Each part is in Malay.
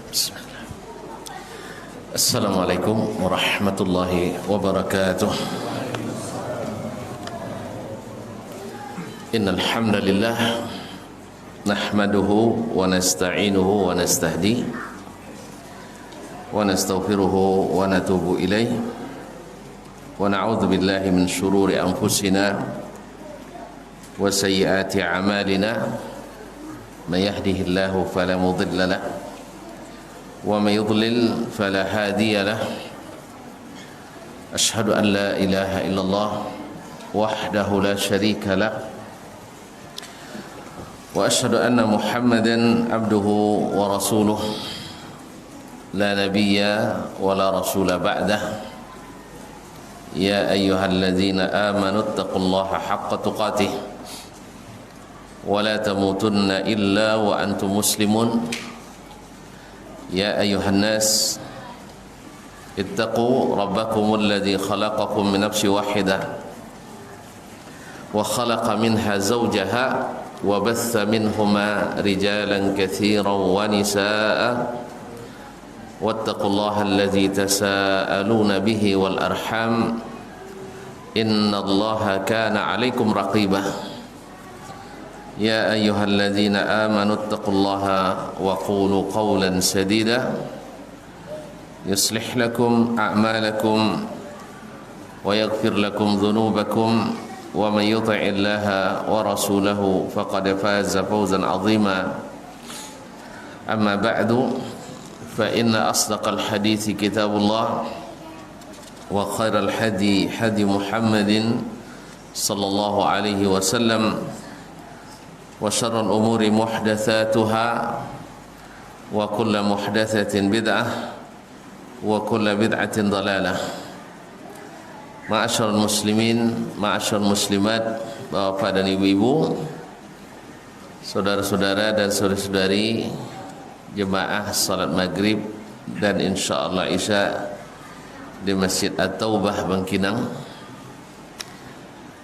Bismillah. Assalamualaikum warahmatullahi wabarakatuh. Innal hamdalillah nahmaduhu wa nasta'inuhu wa nastahdi wa nastaghfiruhu wa natubu ilaih wa na'udzu billahi min shururi anfusina wa sayyiati a'malina may yahdihillahu fala mudilla lahu wa may yudlil fala hadiya lahu asyhadu an la ilaha illallah wahdahu la syarika lahu wa asyhadu anna Muhammadan abduhu wa rasuluh la nabiyya wa la rasula ba'dah. Ya ayyuhalladzina amanu taqullaha haqqa tuqatih wa la tamutunna illa wa antum muslimun. Ya ayyuhan nas ittaqu rabbakumul ladzi khalaqakum min nafsin wahidah wa khalaqa minha zawjaha wa batha minhuma rijalan katsiran wa nisaa wattaqullaha alladzi tasaaluna bihi wal arham innallaha kana 'alaikum raqibah. Ya ayyuhalladzina amanu taqullaha wa qulu qawlan sadida yuslih lakum a'malakum wa yaghfir lakum dhunubakum wa man yuti'illaha wa rasulahu faqad faza fawzan 'azima. Amma ba'du, fa inna asdaqal hadithi kitabullah wa khairal hadi hadi Muhammadin sallallahu alaihi wasallam wa syarrul umuri muhdatsatuha wa kullu muhdatsatin bid'ah wa kullu bid'atin dhalalah. Ma'asyiral muslimin, ma'asyiral muslimat, bapak dan ibu-ibu, saudara-saudara dan saudari-saudari jemaah salat maghrib dan insyaallah isya di Masjid At-Taubah Bangkinang,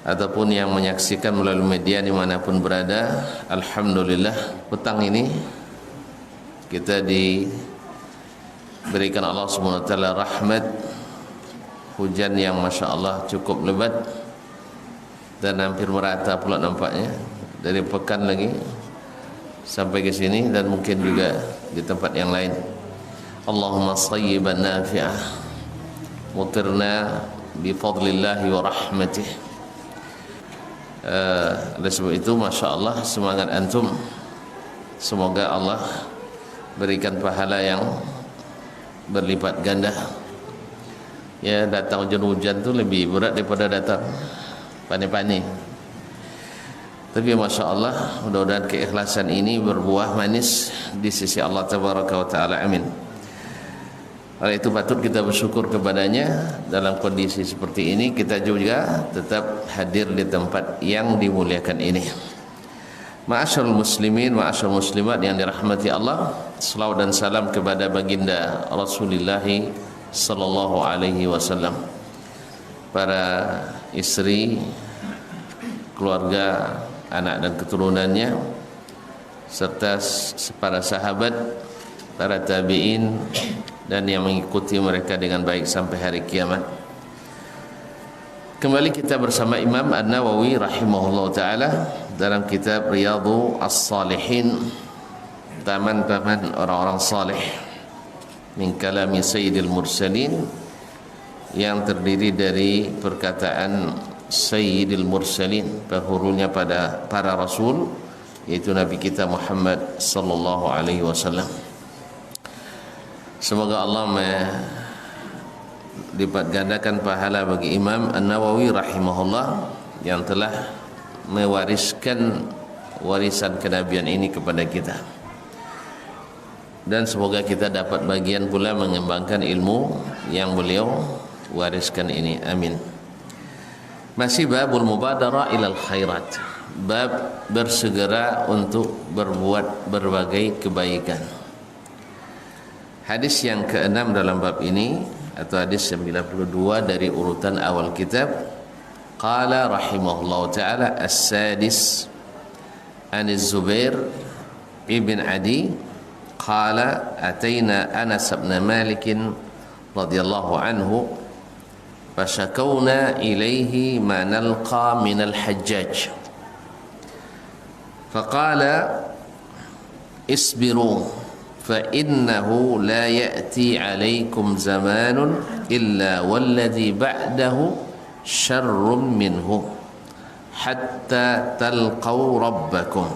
ataupun yang menyaksikan melalui media dimanapun berada. Alhamdulillah, petang ini kita diberikan Allah SWT rahmat, hujan yang Masya Allah cukup lebat dan hampir merata pula nampaknya dari pekan lagi sampai ke sini dan mungkin juga di tempat yang lain. Allahumma sayyiban nafi'ah mutirna bifadlillahi wa rahmatih. Oleh sebab itu Masya Allah, semangat antum, semoga Allah berikan pahala yang berlipat ganda. Ya, datang hujan-hujan tu lebih berat daripada datang pani-pani. Tapi Masya Allah, mudah-mudahan keikhlasan ini berbuah manis di sisi Allah Tabaraka wa Ta'ala. Amin. Oleh itu patut kita bersyukur kepadanya. Dalam kondisi seperti ini kita juga tetap hadir di tempat yang dimuliakan ini. Ma'asyarul muslimin, ma'asyarul muslimat yang dirahmati Allah, selawat dan salam kepada baginda Rasulullah sallallahu alaihi wasallam, para istri, keluarga, anak dan keturunannya, serta para sahabat, para tabi'in dan yang mengikuti mereka dengan baik sampai hari kiamat. Kembali kita bersama Imam An-Nawawi rahimahullah ta'ala dalam kitab Riyadhu As-Salihin, taman-taman orang-orang salih, min kalami Sayyidil Mursalin, yang terdiri dari perkataan Sayyidil Mursalin, penghulunya pada para rasul, yaitu Nabi kita Muhammad sallallahu alaihi wasallam. Semoga Allah melipat gandakan pahala bagi Imam An-Nawawi rahimahullah yang telah mewariskan warisan kenabian ini kepada kita, dan semoga kita dapat bagian pula mengembangkan ilmu yang beliau wariskan ini. Amin. Masih babul mubadarah ilal khairat, bab bersegera untuk berbuat berbagai kebaikan. Hadis yang ke-6 dalam bab ini, atau hadis 92 dari urutan awal kitab. Qala rahimahullah ta'ala as-sadis an Zubair ibn Adi qala ataina Anas bin Malik radhiyallahu anhu fashakawna ilaihi ma nalqa min al-Hajjaj faqala isbiru fa innahu la ya'ti alaikum zamanun illa walladhi ba'dahu syarrun minhu hatta talqaw rabbakum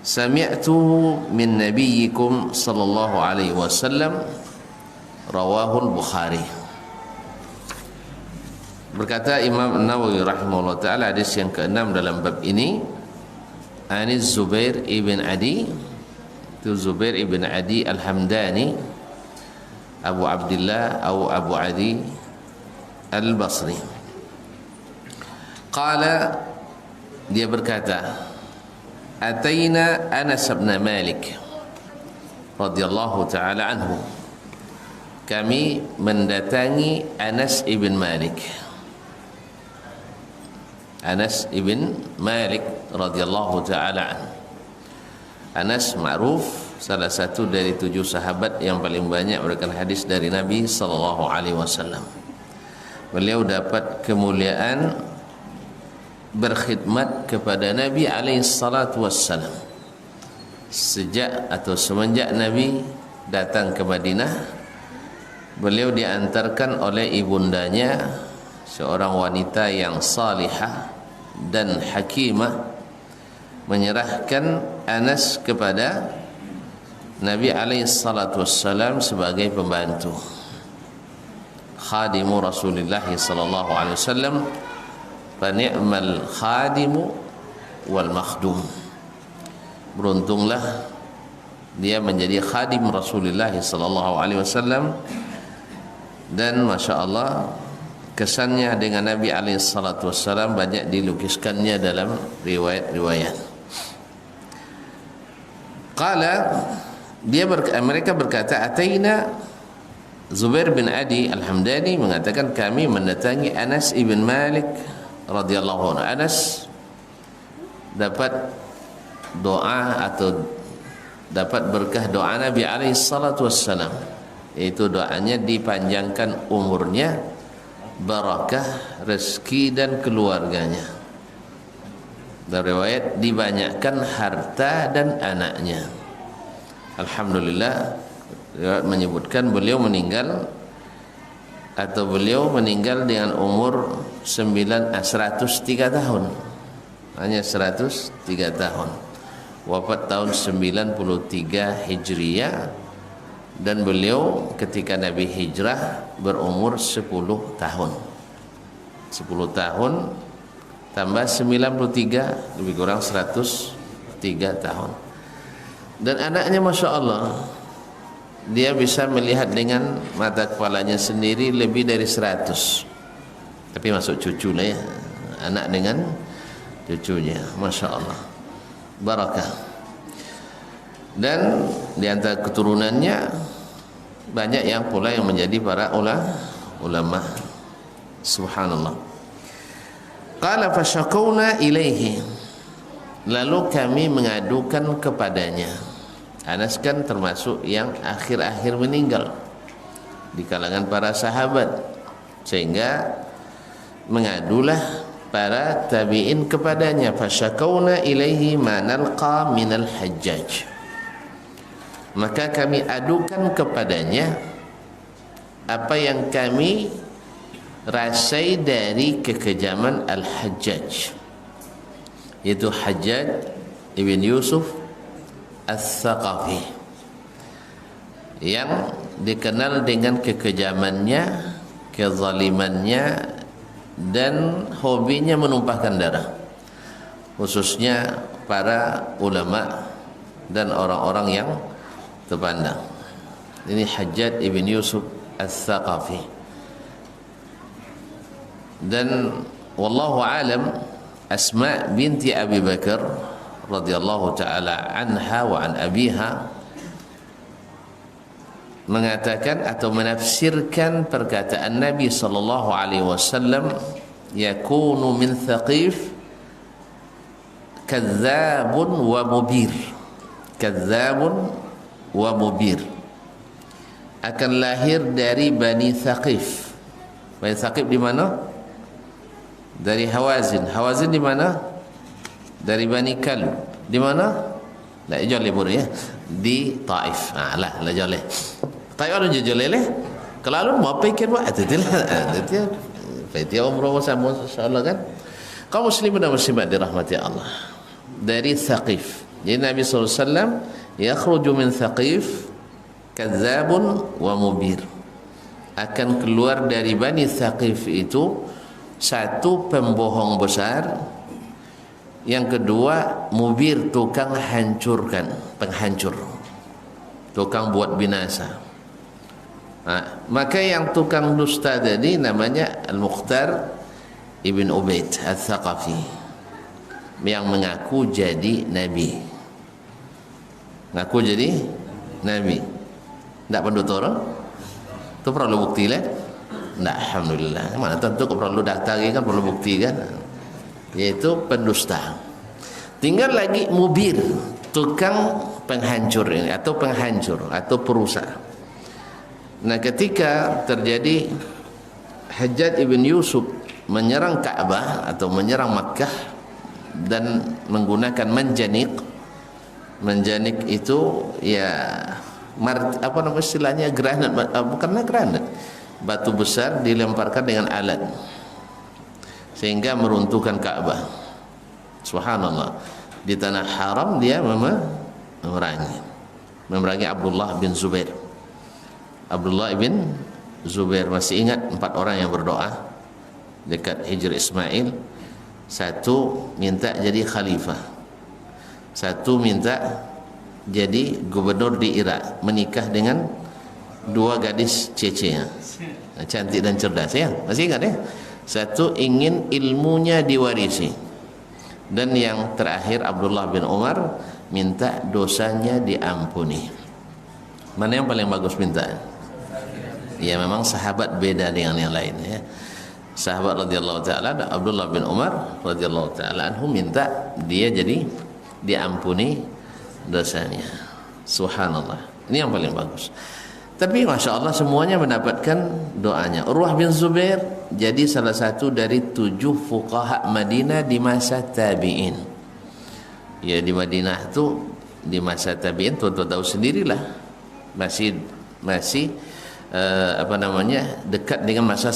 sami'tuhu min nabiyyikum sallallahu alaihi wasallam rawahul Bukhari. Berkata Imam Nawawi rahimahullah ta'ala, hadis yang ke-6 dalam bab ini, Anis Zubair ibn Adi, itu Zubair ibn Adi Al-Hamdani Abu Abdullah atau Abu Adi Al-Basri. Qala, dia berkata, ataina Anas bin Malik radhiyallahu ta'ala anhu, kami mendatangi Anas ibn Malik. Anas ibn Malik radhiyallahu ta'ala anhu. Anas ma'ruf, salah satu dari 7 sahabat yang paling banyak memberikan hadis dari Nabi sallallahu alaihi wasallam. Beliau dapat kemuliaan berkhidmat kepada Nabi alaihi salatu wassalam sejak atau semenjak Nabi datang ke Madinah. Beliau diantarkan oleh ibundanya, seorang wanita yang salihah dan hakimah, menyerahkan Anas kepada Nabi alaihi salatu wassalam sebagai pembantu, khadimu Rasulullah sallallahu alaihi wasallam, fa ni'mal khadimu wal makhdum. Beruntunglah dia menjadi khadim Rasulullah sallallahu alaihi wasallam, dan masya Allah kesannya dengan Nabi alaihi salatu wassalam banyak dilukiskannya dalam riwayat-riwayat. Qala, mereka berkata, ataina, Zubair bin Adi Al-Hamdani mengatakan, kami mendatangi Anas ibn Malik radhiyallahu anhu. Anas dapat doa atau dapat berkah doa Nabi alaihi salatu wassalam, yaitu doanya dipanjangkan umurnya, barakah rezeki dan keluarganya. Dan riwayat dibanyakkan harta dan anaknya. Alhamdulillah, riwayat menyebutkan beliau meninggal dengan umur 103 tahun. Hanya 103 tahun. Wafat tahun 93 Hijriah, dan beliau ketika Nabi hijrah berumur 10 tahun. 10 tahun tambah 93, lebih kurang 103 tahun. Dan anaknya masya Allah, dia bisa melihat dengan mata kepalanya sendiri lebih dari 100. Tapi masuk cucu lah ya, anak dengan cucunya, masya Allah, barakah. Dan di antara keturunannya banyak yang pula yang menjadi para ulama. Subhanallah. Qala fashakawna ilaihi, lalu kami mengadukan kepadanya. Anas kan termasuk yang akhir-akhir meninggal di kalangan para sahabat, sehingga mengadulah para tabi'in kepadanya. Fashakawna ilaihi ma nalqa minal Hajjaj, maka kami adukan kepadanya apa yang kami rasai dari kekejaman Al-Hajjaj, yaitu Hajjaj ibn Yusuf Al-Thaqafi, yang dikenal dengan kekejamannya, kezalimannya, dan hobinya menumpahkan darah, khususnya para ulama dan orang-orang yang terpandang. Ini Hajjaj ibn Yusuf Al-Thaqafi. Dan wallahu alam, Asma binti Abi Bakar radhiyallahu taala anha wa an abiha mengatakan atau menafsirkan perkataan Nabi sallallahu alaihi wasallam, yakunu min Thaqif kadzabun wa mubir, kadzabun wa mubir, akan lahir dari Bani Thaqif. Bani Thaqif di mana? Dari Hawazin. Hawazin di mana? Dari Bani Kalb. Di mana? La joleh boleh ya. Di Taif. Lah joleh. Taif ada joleh leh. Kalau alun mau pikir buat itu lah. Itu umrah sama insyaallah kan. Kaum muslimin dan muslimat dirahmati Allah. Dari Thaqif. Jadi Nabi SAW yakhruju min Thaqif kadzabun wa mubir, akan keluar dari Bani Thaqif itu satu pembohong besar, yang kedua mubir, tukang hancurkan, penghancur, tukang buat binasa. Maka yang tukang dusta tadi namanya Al-Mukhtar Ibn Ubaid Al-Thaqafi, yang mengaku jadi Nabi. Ngaku jadi Nabi. Tak perlu orang? Itu perlu bukti lah. Tak, alhamdulillah. Mana tentu perlu daftar kan, perlu bukti kan. Yaitu pendusta. Tinggal lagi mubir, tukang penghancur ini, atau penghancur atau perusak. Nah, ketika terjadi Hajjaj ibn Yusuf menyerang Ka'bah atau menyerang Makkah dan menggunakan manjanik. Manjanik itu ya apa nama istilahnya, granat, bukanlah granat, batu besar dilemparkan dengan alat sehingga meruntuhkan Ka'bah. Subhanallah, di tanah haram dia memerangi Abdullah bin Zubair. Abdullah bin Zubair, masih ingat 4 orang yang berdoa dekat Hijr Ismail? Satu minta jadi khalifah, satu minta jadi gubernur di Irak, menikah dengan 2 gadis cece, cantik dan cerdas ya, masih ingat ya? Satu ingin ilmunya diwarisi, dan yang terakhir Abdullah bin Umar minta dosanya diampuni. Mana yang paling bagus minta? Ya memang sahabat beda dengan yang lain ya. Sahabat radhiyallahu taala Abdullah bin Umar radhiyallahu taala anhu minta dia jadi diampuni dosanya. Subhanallah, ini yang paling bagus. Tapi Masya Allah semuanya mendapatkan doanya. Urwah bin Zubair jadi salah satu dari 7 fuqaha Madinah di masa tabi'in. Ya di Madinah itu di masa tabi'in, tuan-tuan tahu sendirilah, masih dekat dengan masa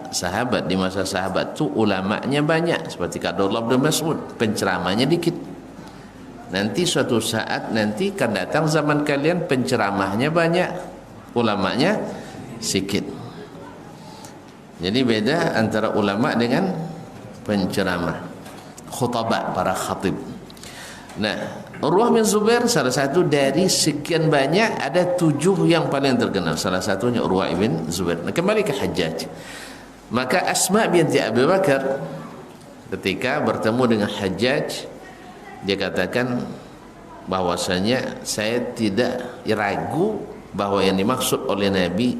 sahabat. Di masa sahabat tu ulamanya banyak, seperti Abdullah bin Mas'ud, penceramahnya dikit. Nanti suatu saat nanti akan datang zaman kalian, penceramahnya banyak, ulamanya sikit. Jadi beda antara ulama dengan penceramah, khutbah, para khatib. Nah, Urwah bin Zubair salah satu dari sekian banyak, ada 7 yang paling terkenal. Salah satunya Urwah bin Zubair. Nah, kembali ke Hajjaj. Maka Asma binti Abi Bakar ketika bertemu dengan Hajjaj, dia katakan bahwasanya saya tidak ragu bahwa yang dimaksud oleh Nabi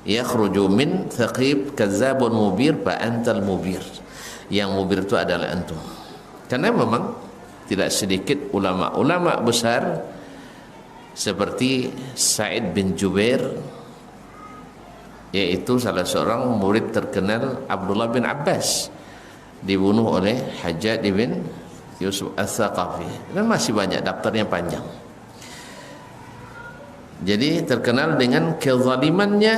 yakhruju min Thaqif kadzabun mubir fa antal mubir. Yang mubir itu adalah antum. Karena memang tidak sedikit ulama-ulama besar seperti Sa'id bin Jubair, yaitu salah seorang murid terkenal Abdullah bin Abbas, dibunuh oleh Hajjaj bin Yusuf Al-Thaqafi, dan masih banyak, daftarnya panjang. Jadi terkenal dengan kezalimannya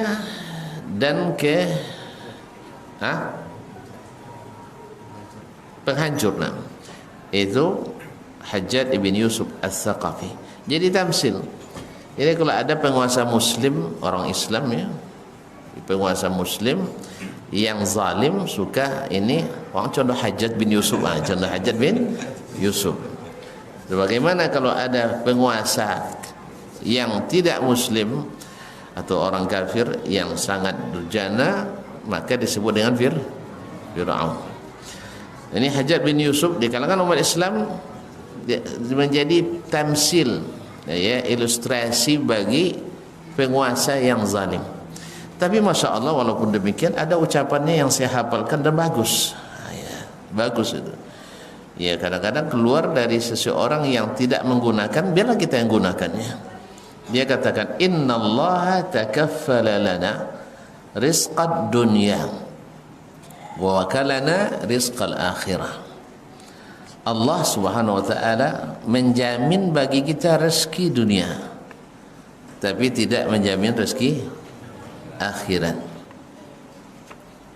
dan penghancurnya. Itu Hajjaj bin Yusuf Al-Thaqafi. Jadi tamsil. Jadi kalau ada penguasa muslim, orang Islam ya, penguasa muslim yang zalim, suka ini contoh Hajjaj bin Yusuf, contoh Hajjaj bin Yusuf. Bagaimana kalau ada penguasa yang tidak muslim atau orang kafir yang sangat durjana, maka disebut dengan Fir'aun. Ini Hajjaj bin Yusuf di kalangan umat Islam menjadi tamsil, ya, ilustrasi bagi penguasa yang zalim. Tapi Masya Allah, walaupun demikian ada ucapannya yang saya hafalkan dan bagus, ya, bagus itu. Ya, kadang-kadang keluar dari seseorang yang tidak menggunakan, biarlah kita yang gunakannya. Dia katakan, innallaha takaffala lana rizqad dunya wa wakalana rizqal akhirah. Allah Subhanahu wa taala menjamin bagi kita rezeki dunia, tapi tidak menjamin rezeki akhirat.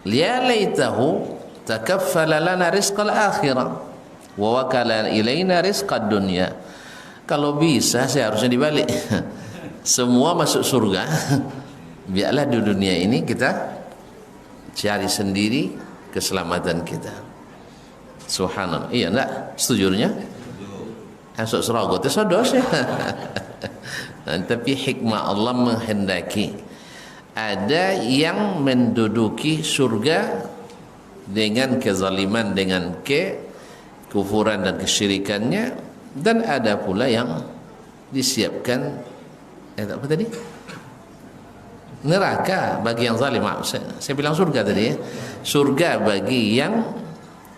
Ya laitahu takaffala lana rizqal akhirah wa wakala ilaina rizqad dunya. Kalau bisa seharusnya dibalik. Semua masuk surga. Biarlah di dunia ini kita cari sendiri keselamatan kita. Subhanallah. Iya enggak? Setujunya? Masuk surga itu sodos ya. Tapi hikmah Allah menghendaki ada yang menduduki surga dengan kezaliman, dengan kufuran dan kesyirikannya, dan ada pula yang disiapkan apa tadi? Neraka bagi yang zalim. Saya bilang surga tadi ya. Surga bagi yang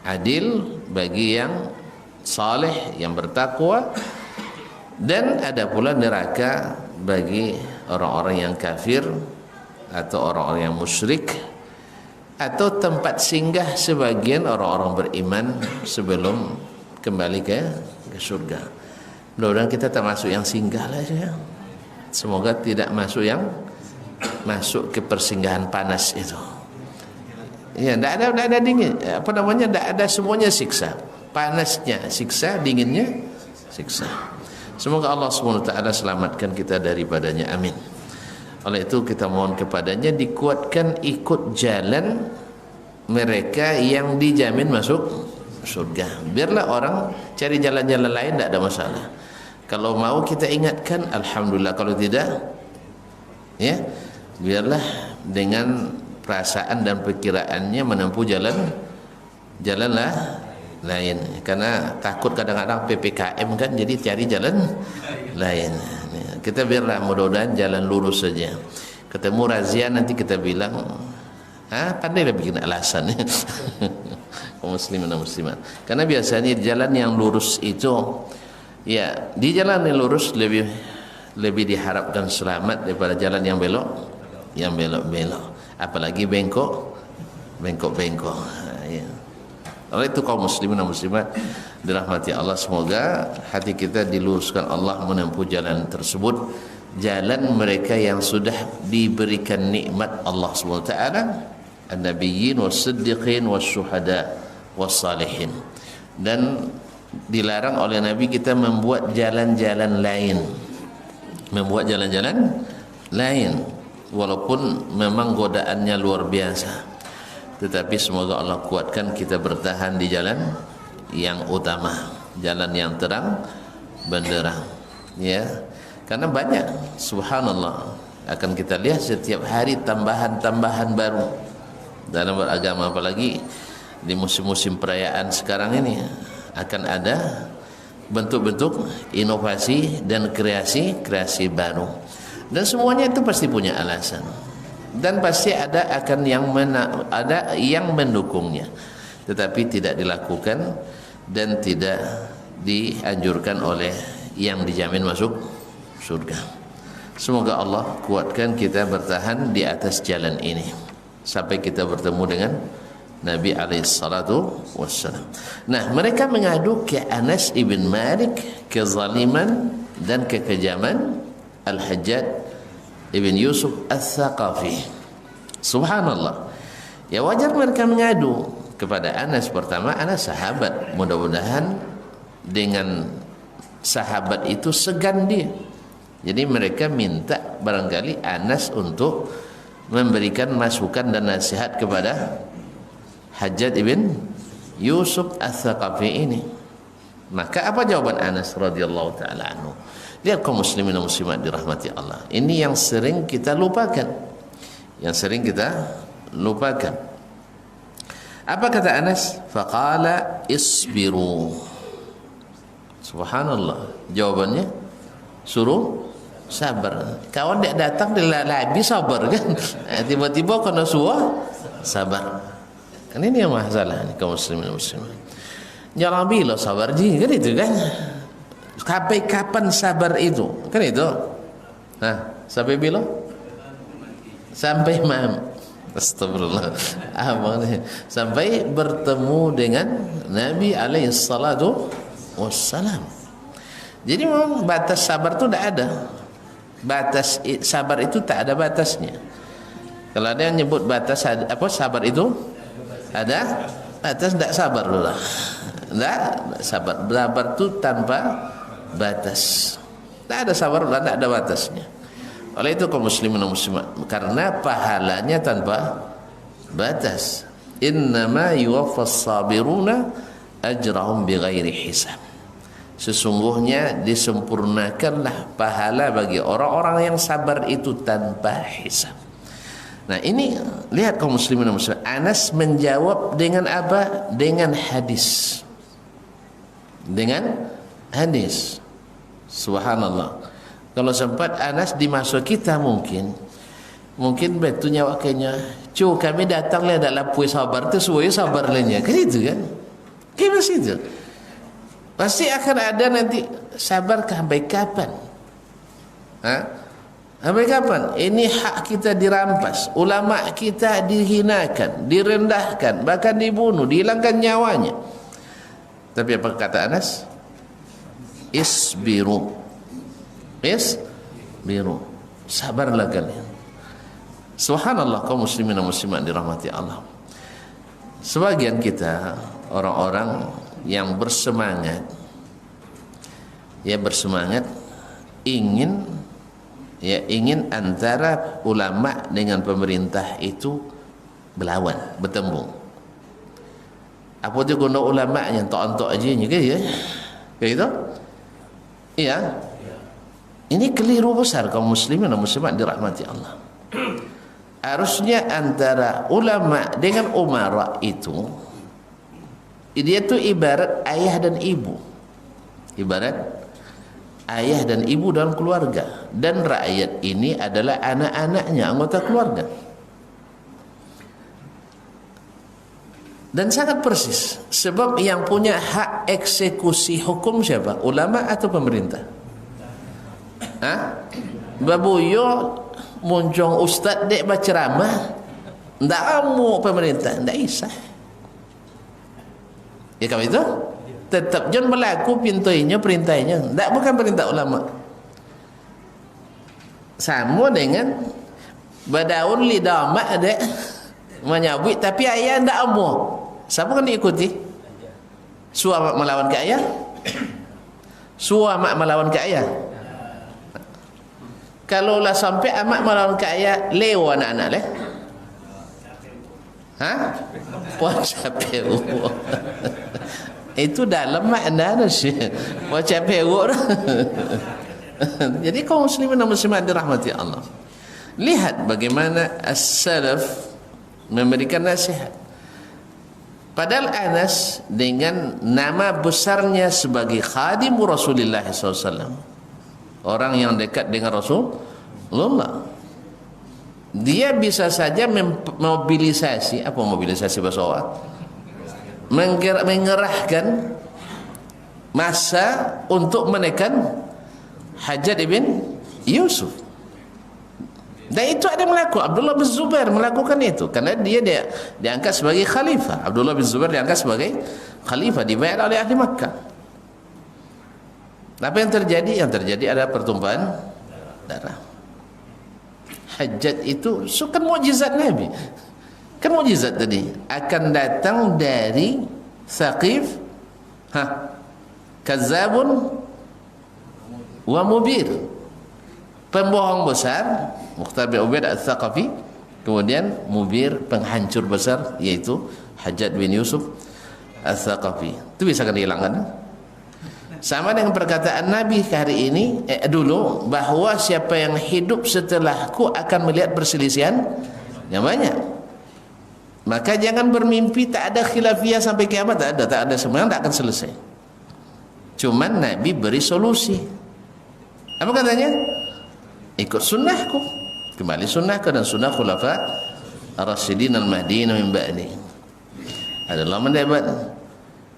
adil, bagi yang saleh, yang bertakwa, dan ada pula neraka bagi orang-orang yang kafir atau orang-orang yang musyrik, atau tempat singgah sebagian orang-orang beriman sebelum kembali ke surga. Mudah-mudahan kita termasuk yang singgah lah ya. Semoga tidak masuk yang masuk ke persinggahan panas itu. Ya, tidak ada dingin. Apa namanya? Tidak ada, semuanya siksa. Panasnya siksa, dinginnya siksa. Semoga Allah SWT selamatkan kita daripadanya. Amin. Oleh itu kita mohon kepadanya dikuatkan ikut jalan mereka yang dijamin masuk surga. Biarlah orang cari jalan-jalan lain, tidak ada masalah. Kalau mau kita ingatkan, alhamdulillah. Kalau tidak, ya biarlah dengan perasaan dan perkiraannya menempuh jalanlah lain. Karena takut kadang-kadang PPKM kan, jadi cari jalan lain. Kita biarlah mudah-mudahan jalan lurus saja. Ketemu razia nanti kita bilang, pandailah bikin alasan. Kaum muslimin dan muslimat. Karena biasanya jalan yang lurus itu, ya di jalan yang lurus lebih diharapkan selamat daripada jalan yang belok. Apalagi bengkok. Ya. Oleh itu kaum muslimin dan muslimat dirahmati Allah, semoga hati kita diluruskan Allah menempuh jalan tersebut, jalan mereka yang sudah diberikan nikmat Allah SWT, an-nabiyyin was-siddiqin was-syuhada was-salihin. Dan dilarang oleh Nabi kita membuat jalan-jalan lain, walaupun memang godaannya luar biasa. Tetapi semoga Allah kuatkan kita bertahan di jalan yang utama, jalan yang terang benderang, ya. Karena banyak, subhanallah, akan kita lihat setiap hari tambahan baru dalam beragama, apalagi di musim-musim perayaan sekarang ini akan ada bentuk-bentuk inovasi dan kreasi baru, dan semuanya itu pasti punya alasan. Dan pasti ada yang mendukungnya, tetapi tidak dilakukan dan tidak dianjurkan oleh yang dijamin masuk surga. Semoga Allah kuatkan kita bertahan di atas jalan ini sampai kita bertemu dengan Nabi alaihissalatu wassalam. Nah, mereka mengadu ke Anas ibn Malik kezaliman dan kekejaman Al-Hajjaj Ibn Yusuf Al-Thaqafi. Subhanallah. Ya wajar mereka mengadu kepada Anas. Pertama, Anas sahabat. Mudah-mudahan dengan sahabat itu segan dia. Jadi mereka minta barangkali Anas untuk memberikan masukan dan nasihat kepada Hajjaj Ibn Yusuf Al-Thaqafi ini. Maka apa jawaban Anas radhiyallahu taala anhu? Lihat kaum muslimin dan muslimat dirahmati Allah. Ini yang sering kita lupakan. Apa kata Anas? Faqala isbiru. Subhanallah. Jawabannya suruh sabar. Kawan dia datang dia lagi sabar kan? Tiba-tiba kena suah sabar. Kan ini yang masalah kaum muslimin dan muslimat. Jangan bila sabar ji, kan itu kan. Sampai kapan sabar itu? Kan itu. Nah, sampai bila? Sampai astagfirullah. Sampai bertemu dengan Nabi alaihi salatu wassalam. Jadi memang batas sabar itu tidak ada. Batas sabar itu tak ada batasnya. Kalau ada yang nyebut batas apa sabar itu ada batas, tidak sabar dulu lah. Tidak sabar. Sabar itu tanpa batas. Tak ada sabar dan tak ada batasnya. Oleh itu kaum muslimin dan muslimat, karena pahalanya tanpa batas. Innama yuwaffas sabiruna ajrahum bighairi hisab. Sesungguhnya disempurnakanlah pahala bagi orang-orang yang sabar itu tanpa hisab. Nah ini lihat kaum muslimin dan muslimat, Anas menjawab dengan apa? Dengan hadis. Dengan hadis. Subhanallah. Kalau sempat Anas di masa kita mungkin betul nyawa kenya. Cu kami datanglah dalam puai sabar tu suai sabar lainnya. Kan itu kan? Kayak itu. Pasti akan ada nanti sabar sampai kapan? Sampai kapan? Ini hak kita dirampas, ulama kita dihinakan, direndahkan, bahkan dibunuh, dihilangkan nyawanya. Tapi apa kata Anas? Isbiru. Sabarlah kalian. Subhanallah kaum muslimin dan muslimat dirahmati Allah. Sebagian kita orang-orang yang bersemangat ingin antara ulama dengan pemerintah itu berlawan, bertembung. Apa tu guna ulama yang tok-tok aja ni ke ya? Kayak gitu? Iya. Ini keliru besar kaum muslimin dan muslimat dirahmati Allah. Harusnya antara ulama dengan umara itu, dia tu ibarat ayah dan ibu. Ibarat ayah dan ibu dalam keluarga, dan rakyat ini adalah anak-anaknya, anggota keluarga. Dan sangat persis, sebab yang punya hak eksekusi hukum siapa? Ulama atau pemerintah? Babuyo muncung ustaz dek berceramah, ndak amu pemerintah, ndak isah. Ya kalau itu tetap jangan berlaku perintahnya, ndak bukan perintah ulama. Sama dengan badaun lidah mak dek menyabut tapi ayah ndak amu. Siapa kan diikuti? Suami melawan ke ayah? Suami melawan ke ayah? Kalau lah sampai amak melawan ke ayah, lewa anak-anak leh. Puasa pewu. Itu dalam makna dah sih. Puasa pewu. Jadi kaum muslimin dan muslimat dirahmati Allah. Lihat bagaimana as-salaf memberikan nasihat. Padahal Anas dengan nama besarnya sebagai khadim Rasulullah SAW, orang yang dekat dengan Rasulullah, dia bisa saja memobilisasi, apa mobilisasi bahasa Arab? Mengerahkan massa untuk menekan Hajjaj ibn Yusuf. Dan itu ada melakukan. Abdullah bin Zubair melakukan itu karena dia diangkat sebagai khalifah. Abdullah bin Zubair diangkat sebagai khalifah, dibayar oleh ahli Makkah. Apa yang terjadi? Yang terjadi adalah pertumpahan darah. Hajjaj itu kan mukjizat Nabi. Kan mukjizat tadi akan datang dari Thaqif, Kazzabun wa Mubir. Pembohong besar, Mukhtar bin Ubaid al-Thaqafi, kemudian Mubir, penghancur besar, yaitu Hajjaj bin Yusuf al-Thaqafi. Itu bisa kan dihilangkan? Sama dengan perkataan Nabi hari ini dulu, bahawa siapa yang hidup setelahku akan melihat perselisihan yang banyak. Maka jangan bermimpi tak ada khilafiyah sampai kiamat. Tak ada semuanya, tak akan selesai. Cuman Nabi beri solusi. Apa katanya? Ikut sunnahku, kembali sunnahku dan sunnah khulafa ar-rasyidin al-mahdiyyin min ba'di. Adalah mendapat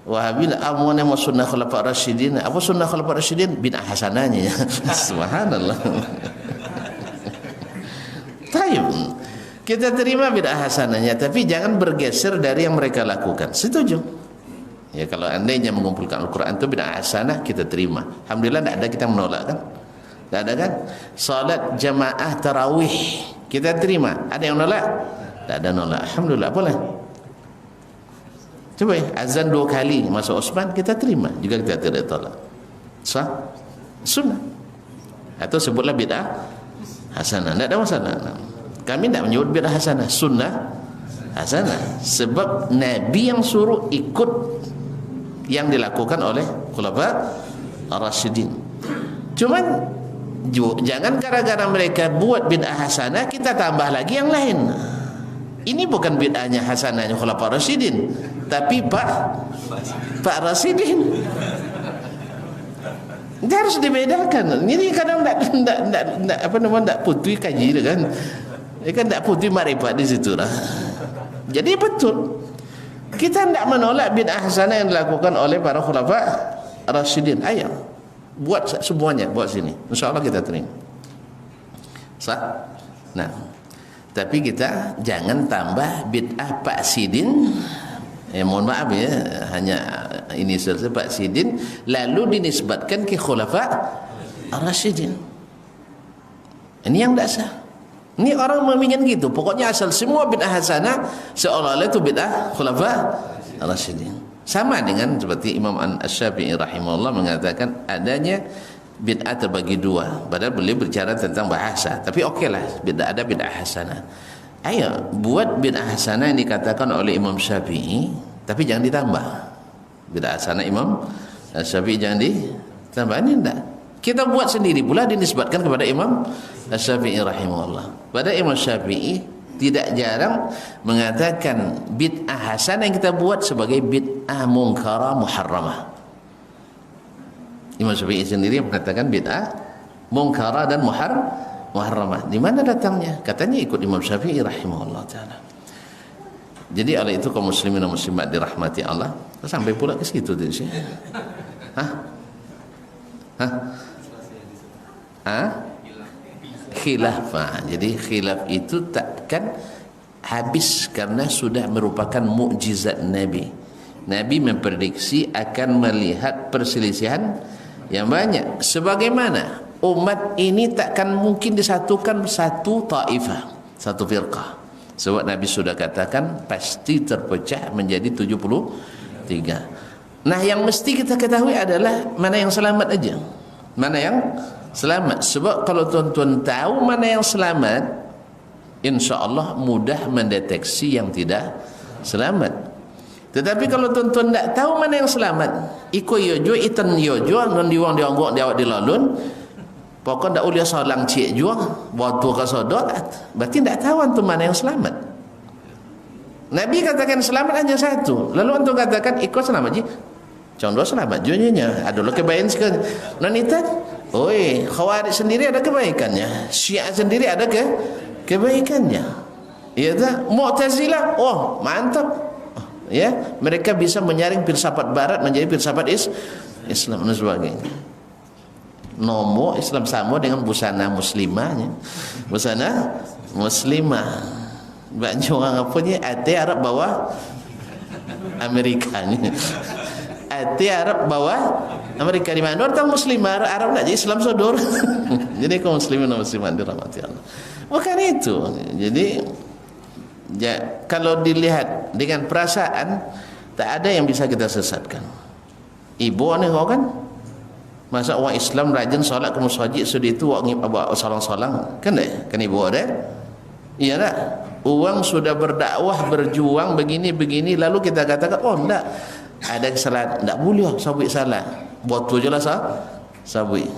Wahabi amun yang sunnah khulafa rasyidin. Apa sunnah khulafa rasyidin? Bid'ah hasanahnya. Subhanallah. Tayyib. Kita terima bid'ah hasanahnya, tapi jangan bergeser dari yang mereka lakukan. Setuju? Ya, kalau andainya mengumpulkan Al-Quran itu bid'ah hasanah, kita terima. Alhamdulillah tidak ada kita menolak kan? Tidak ada kan? Salat jamaah tarawih kita terima. Ada yang nolak? Tidak ada nolak. Alhamdulillah, boleh. Coba ya, azan 2 kali masuk Osman kita terima, juga kita tidak tolak. Sah? Sunnah. Atau sebutlah bid'ah hasanah, tidak ada masalah. Kami tidak menyebut bid'ah hasanah, sunnah hasanah. Sebab Nabi yang suruh ikut yang dilakukan oleh khulafa ar-rasyidin. Cuman jangan gara-gara mereka buat bid'ah hasanah kita tambah lagi yang lain. Ini bukan bid'ahnya hasanahnya khulafa ar-rasyidin, tapi Pak Rasyidin. Dia harus dibedakan. Ini kadang tidak putih kaji kan. Dia kan tidak putih marifat di situ lah. Jadi betul. Kita tidak menolak bid'ah hasanah yang dilakukan oleh para khulafa ar-rasyidin. Ayo buat semuanya, buat sini. Insyaallah kita terima. Sah? Nah, tapi kita jangan tambah bid'ah Pak Sidin. Mohon maaf ya, hanya ini saja Pak Sidin lalu dinisbatkan ke khulafa ar-rasyidin. Ini yang tidak sah. Ini orang memingin gitu. Pokoknya asal semua bid'ah hasanah seolah-olah itu bid'ah khulafa ar-rasyidin. Sama dengan seperti Imam Asy-Syafi'i rahimahullah mengatakan adanya bid'ah terbagi 2. Padahal beliau berbicara tentang bahasa. Tapi okeylah, ada bid'ah hasanah. Ayo buat bid'ah hasanah yang dikatakan oleh Imam Syafi'i, tapi jangan ditambah. Bid'ah hasanah Imam Syafi'i jangan ditambah. Ini enggak. Kita buat sendiri pula dinisbatkan kepada Imam Asy-Syafi'i rahimahullah. Pada Imam Syafi'i tidak jarang mengatakan bid'ah hasanah yang kita buat sebagai bid'ah munkara muharramah. Imam Syafi'i sendiri mengatakan bid'ah munkara dan muharramah. Di mana datangnya? Katanya ikut Imam Syafi'i rahimahullah taala. Jadi oleh itu kaum muslimin dan muslimat dirahmati Allah. Sampai pula ke situ tadi sih. Khilaf. Jadi khilaf itu takkan habis karena sudah merupakan mukjizat Nabi. Nabi memprediksi akan melihat perselisihan yang banyak. Sebagaimana umat ini takkan mungkin disatukan satu taifah, satu firqah. Sebab Nabi sudah katakan pasti terpecah menjadi 73. Nah, yang mesti kita ketahui adalah mana yang selamat aja. Mana yang selamat. Sebab kalau tuan-tuan tahu mana yang selamat, insya-Allah mudah mendeteksi yang tidak selamat. Tetapi kalau tuan-tuan tak tahu mana yang selamat, ikut yojo itan yojo non diwang dianggok dia awak dilalun, pokok tak boleh solang cik juang waktu ke sodot, berarti tak tahu antum mana yang selamat. Nabi katakan selamat hanya satu, lalu antum katakan ikut selamat je. Contoh selamat junya adalah kebaikan sekali. Non itan, oi, Khawarij sendiri ada kebaikannya, Syiah sendiri ada kebaikannya. Ya tak? Mu'tazilah, oh mantap. Ya, mereka bisa menyaring filsafat barat menjadi filsafat Islam dan sebagainya. Nomo Islam sama dengan busana muslimahnya. Busana muslimah. Baju orang apa ni? Ati Arab bawah Amerikanya. Ati Arab bawah Amerika di mana? Orang muslimah Arab nak jadi Islam sodor. Jadi kaum muslimin dan muslimat dirahmati Allah. Bukan itu. Jadi kalau dilihat dengan perasaan tak ada yang bisa kita sesatkan. Ibu ni kau kan masa orang Islam rajin solat ke masjid sudah itu awak solang-solang kan dah kan ibu ada iya tak orang sudah berdakwah berjuang begini lalu kita katakan oh tak ada kesalahan tak boleh sabit salah buat tu je lah sabit.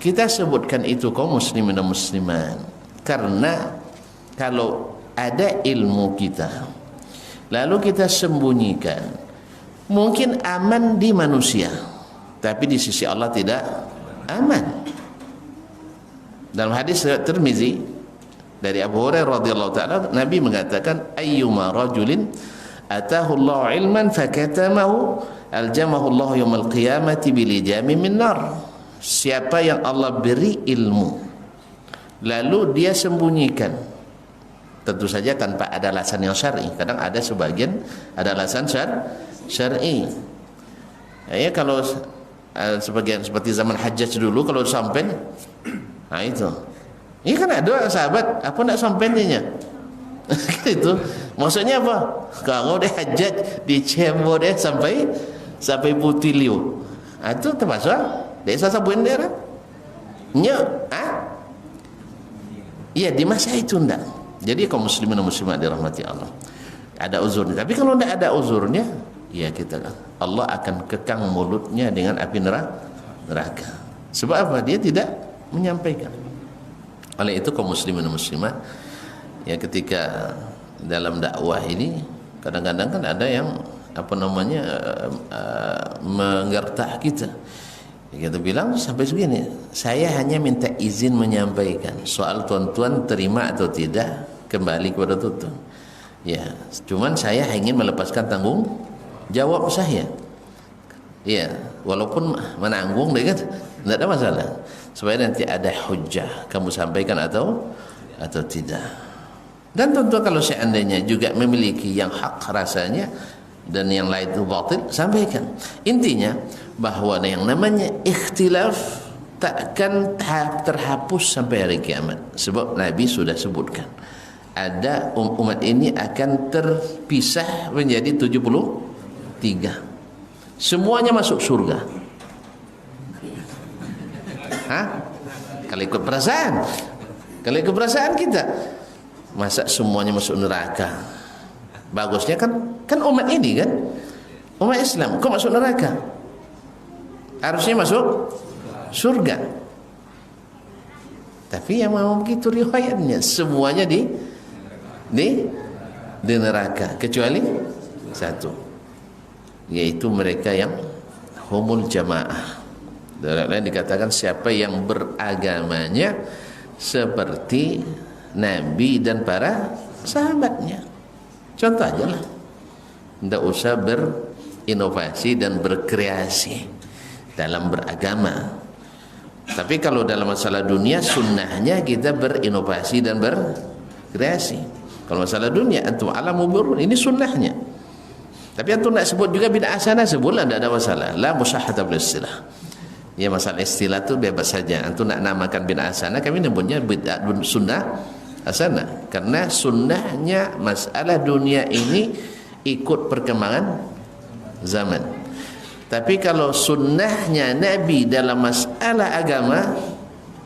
Kita sebutkan itu kaum muslimin dan muslimat karena kalau ada ilmu kita lalu kita sembunyikan mungkin aman di manusia tapi di sisi Allah tidak aman. Dalam hadis Tirmizi dari Abu Hurairah radhiyallahu taala Nabi mengatakan ayyuma rajulin atahu Allah ilman fakatamahu Aljamahu Allah yaumil qiyamati bilijami min nar. Siapa yang Allah beri ilmu lalu dia sembunyikan, tentu saja tanpa ada alasan yang syar'i. Kadang ada sebagian ada alasan syar'i. Ya, kalau sebagian seperti zaman Hajjaj dulu, kalau sampai itu. Ini kan ada sahabat apa nak sampainya? Itu maksudnya apa? Kalau dia Hajjaj dicembo dia sampai butilio. Itu termasuk dia sasabuin dia kan? Iya, di masa itu enggak. Jadi kaum muslimin dan muslimat dirahmati Allah, ada uzurnya. Tapi kalau tidak ada uzurnya, ya kita Allah akan kekang mulutnya dengan api neraka. Sebab apa? Dia tidak menyampaikan. Oleh itu kaum muslimin dan muslimat, ya ketika dalam dakwah ini kadang-kadang kan ada yang menggertak kita. Kita bilang sampai segini, saya hanya minta izin menyampaikan. Soal tuan-tuan terima atau tidak kembali kepada tuan. Ya, cuman saya ingin melepaskan tanggung jawab saya. Ya, walaupun menanggung deh kan, tidak ada masalah. Supaya nanti ada hujjah, kamu sampaikan atau tidak. Dan tuan-tuan kalau seandainya juga memiliki yang hak rasanya dan yang lain itu batil, sampaikan. Intinya bahawa yang namanya ikhtilaf takkan terhapus sampai hari kiamat. Sebab Nabi sudah sebutkan, ada umat ini akan terpisah menjadi 73. Semuanya masuk surga. Kalau ikut perasaan, kita, masa semuanya masuk neraka? Bagusnya kan umat ini kan, umat Islam, kok masuk neraka? Harusnya masuk surga. Tapi yang mau begitu riwayatnya, semuanya di neraka kecuali satu, yaitu mereka yang humul jamaah. Dalam lain dikatakan siapa yang beragamanya seperti Nabi dan para sahabatnya. Contoh aja lah, tidak usah berinovasi dan berkreasi dalam beragama. Tapi kalau dalam masalah dunia, sunnahnya kita berinovasi dan berkreasi. Kalau masalah dunia, antum alamu birrun, ini sunnahnya. Tapi antum nak sebut juga bid'ah hasanah, sebutlah, tidak ada masalah. La musyahhata bil istilah. Ya, masalah istilah tu bebas saja. Antum nak namakan bid'ah hasanah, kami nyebutnya bid'ah sunnah hasanah. Karena sunnahnya masalah dunia ini ikut perkembangan zaman. Tapi kalau sunnahnya Nabi dalam masalah agama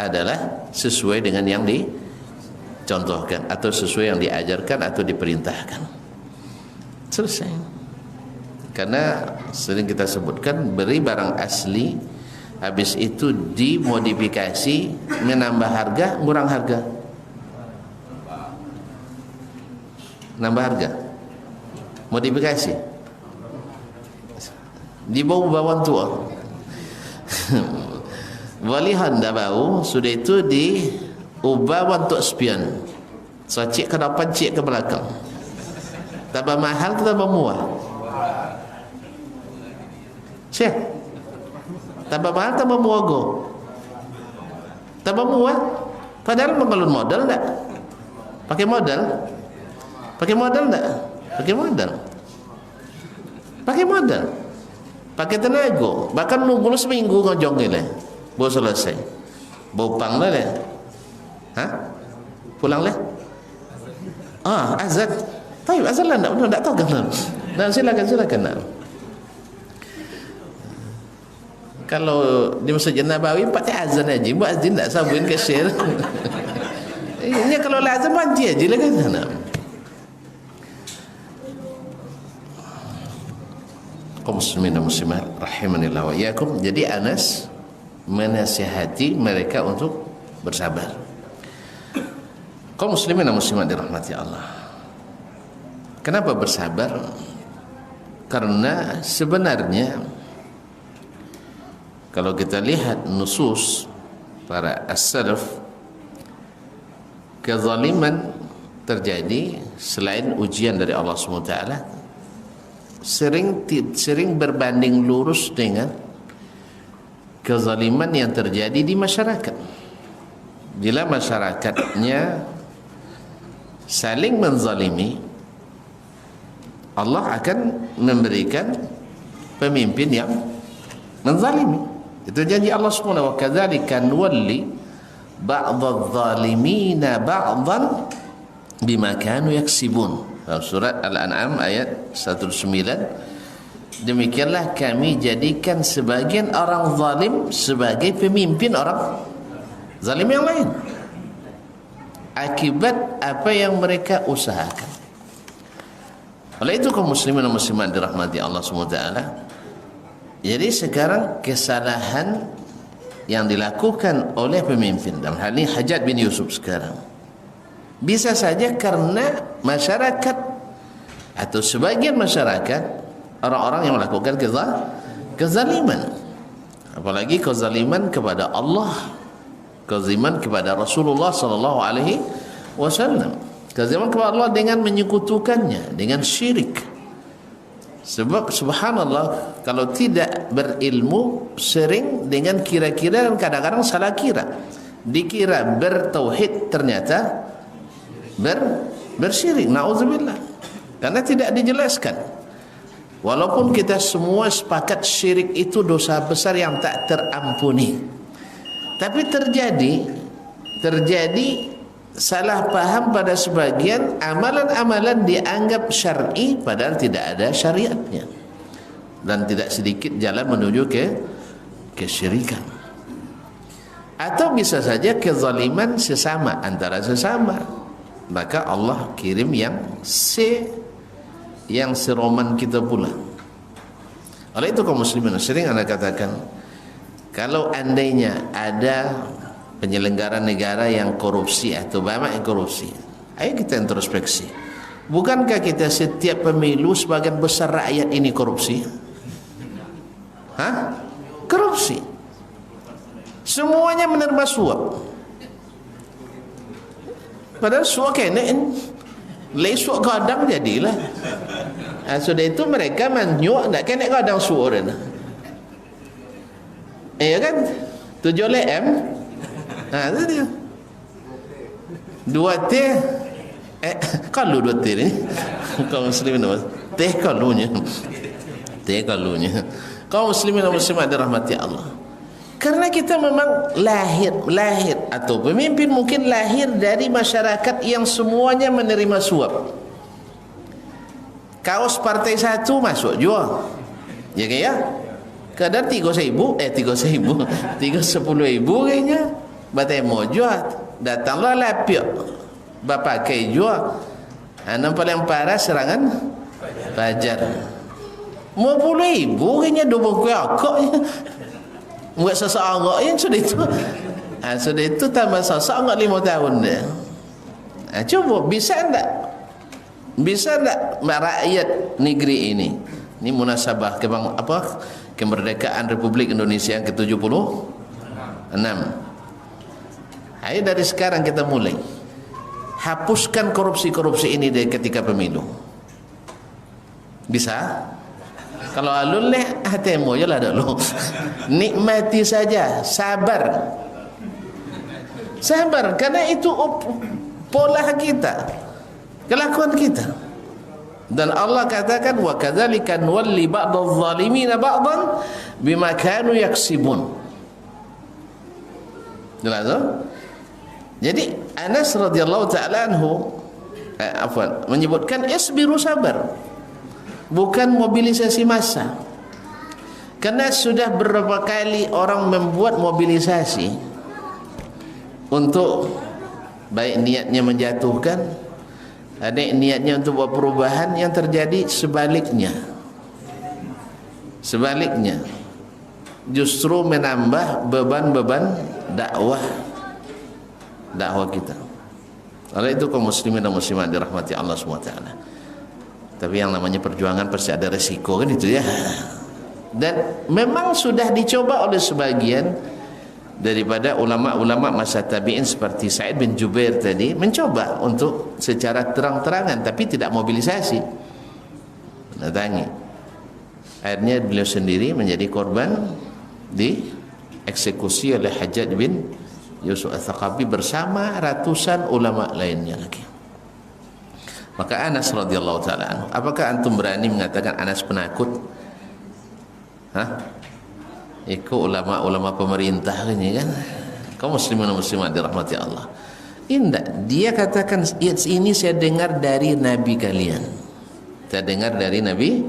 adalah sesuai dengan yang dicontohkan atau sesuai yang diajarkan atau diperintahkan. Selesai. Karena sering kita sebutkan, beri barang asli, habis itu dimodifikasi, menambah harga, ngurang harga. Nambah harga, modifikasi, di bawah tua. Walihan dah bau, sudah itu diubah untuk spion. So cik ke depan, cik ke belakang. Tambah mahal atau tambah murah? Syekh, tambah mahal tambah murah go? Tambah murah. Padahal mengalun modal tak? Pakai modal? Pakai modal tak? Pakai modal. Pakai modal. Pakai tenaga, bahkan nunggu seminggu ngojong ni lah, baru selesai, bopang lah lah, pulang lah, azan, tapi azan lah tak tahu kan? Dan silakan nak. Kalau di Masjid Nabawi pakai azan aja, buat azan tak sabuin ke share. Ini kalau lah azan mandi aja lah kan? Kaum muslimin dan muslimat rahimanillah wa iyyakum. Jadi Anas menasihati mereka untuk bersabar. Kaum muslimin dan muslimat dirahmati Allah, kenapa bersabar? Karena sebenarnya kalau kita lihat nusus para as-salaf, kezaliman terjadi selain ujian dari Allah SWT, sering berbanding lurus dengan kezaliman yang terjadi di masyarakat. Bila masyarakatnya saling menzalimi, Allah akan memberikan pemimpin yang menzalimi. Itu janji Allah Subhanahu wa kadzalika nuwalli ba'dadh-dhalimina ba'dhan bima kanu yaksibun. Dalam surat Al-An'am ayat 109, demikianlah kami jadikan sebagian orang zalim sebagai pemimpin orang zalim yang lain akibat apa yang mereka usahakan. Oleh itu kaum muslimin dan muslimat dirahmati Allah SWT, jadi sekarang kesalahan yang dilakukan oleh pemimpin, dalam hal ini Hajjaj bin Yusuf sekarang, bisa saja karena masyarakat atau sebagian masyarakat, orang-orang yang melakukan kezaliman, apalagi kezaliman kepada Allah, kezaliman kepada Rasulullah sallallahu alaihi wasallam, kezaliman kepada Allah dengan menyekutukannya dengan syirik. Sebab subhanallah, kalau tidak berilmu sering dengan kira-kira dan kadang-kadang salah kira. Dikira bertauhid ternyata bersyirik, na'udzubillah, karena tidak dijelaskan. Walaupun kita semua sepakat syirik itu dosa besar yang tak terampuni, tapi terjadi salah paham pada sebagian amalan-amalan dianggap syar'i padahal tidak ada syariatnya, dan tidak sedikit jalan menuju ke kesyirikan. Atau bisa saja kezaliman sesama, antara sesama, maka Allah kirim yang seroman kita pula. Oleh itu kaum muslimin, sering anda katakan, kalau andainya ada penyelenggara negara yang korupsi atau banyak yang korupsi, ayo kita introspeksi. Bukankah kita setiap pemilu sebagian besar rakyat ini korupsi? Korupsi. Semuanya menerima suap. Padahal suap kena lei suap kadang jadilah. Sudah itu mereka menyuap tak kena kadang suap dah. Ya kan? 7 M. Itu dia. 2 T. Kalau 2 T ni. Kaum muslimin teh kalunya. Teh kalunya. Kaum muslimin dan muslimat dirahmati Allah. Karena kita memang lahir atau pemimpin mungkin lahir dari masyarakat yang semuanya menerima suap. Kaos partai satu masuk jual, ya kan ya? Kadang 3.000, 310.000 kayaknya. Batai mau jual, datanglah lapiak, bapak pakai jual. Nampak yang parah serangan Fajar. Mau 10.000 kayaknya 20 akak ya. Buat seseorang yang sudah itu sudah itu tambah seseorang 5 tahun dia. Cuba bisa tak rakyat negeri ini munasabah kemerdekaan Republik Indonesia yang ke-76. Ayo dari sekarang kita mulai hapuskan korupsi-korupsi ini dari ketika pemilu. Bisa? Kalau alun ni hatimu je lah dulu. Nikmati saja, sabar. Sabar, karena itu pola kita, kelakuan kita. Dan Allah katakan wa kadzalika nuwalli ba'dadh-dhalimina ba'dhan bima kanu yaksibun. Jelas tak? Jadi Anas radhiyallahu taala anhu menyebutkan isbiru, sabar. Bukan mobilisasi massa. Karena sudah beberapa kali orang membuat mobilisasi untuk baik niatnya menjatuhkan, ada niatnya untuk buat perubahan, yang terjadi sebaliknya. Justru menambah beban-beban dakwah kita. Oleh itu kaum muslimin dan muslimat dirahmati Allah SWT. Tapi yang namanya perjuangan pasti ada resiko kan itu ya. Dan memang sudah dicoba oleh sebagian daripada ulama-ulama masa tabi'in seperti Sa'id bin Jubair tadi, mencoba untuk secara terang-terangan tapi tidak mobilisasi. Datangi. Akhirnya beliau sendiri menjadi korban dieksekusi oleh Hajjaj bin Yusuf Al-Thaqafi bersama ratusan ulama lainnya lagi. Maka Anas radhiyallahu taala anhu, apakah antum berani mengatakan Anas penakut? Ikut ulama-ulama pemerintah ini kan? Kau muslimin dan muslimat dirahmati Allah. Indah, dia katakan ini saya dengar dari Nabi kalian. Saya dengar dari Nabi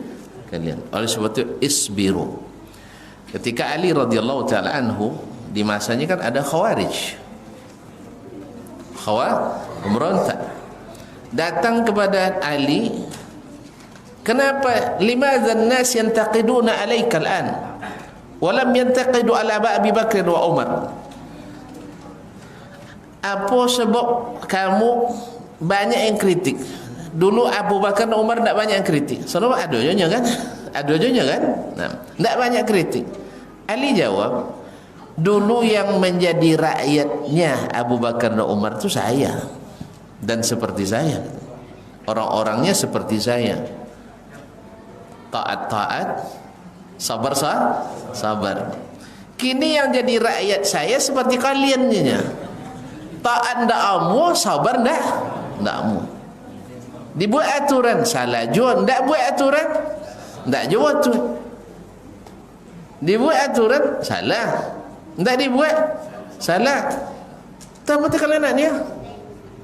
kalian. Oleh sebab itu isbiru. Ketika Ali radhiyallahu taala anhu di masanya kan ada khawarij. Pemberontak. Datang kepada Ali, kenapa limadhan nas yantaqiduna alayka al'an wa lam yantaqidu ala Abi Bakr wa Umar? Apa sebab kamu banyak yang kritik? Dulu Abu Bakar dan Umar tak banyak yang kritik. Sebab adanya kan? Nah, tak banyak kritik. Ali jawab, dulu yang menjadi rakyatnya Abu Bakar dan Umar itu saya dan seperti saya. Orang-orangnya seperti saya. Taat, sabar. Kini yang jadi rakyat saya seperti kaliannya. Taat ndak amu, sabar ndak amu. Dibuat aturan salah jua, ndak buat aturan ndak jua tu. Dibuat aturan salah, ndak dibuat salah. Tapi kalau nak dia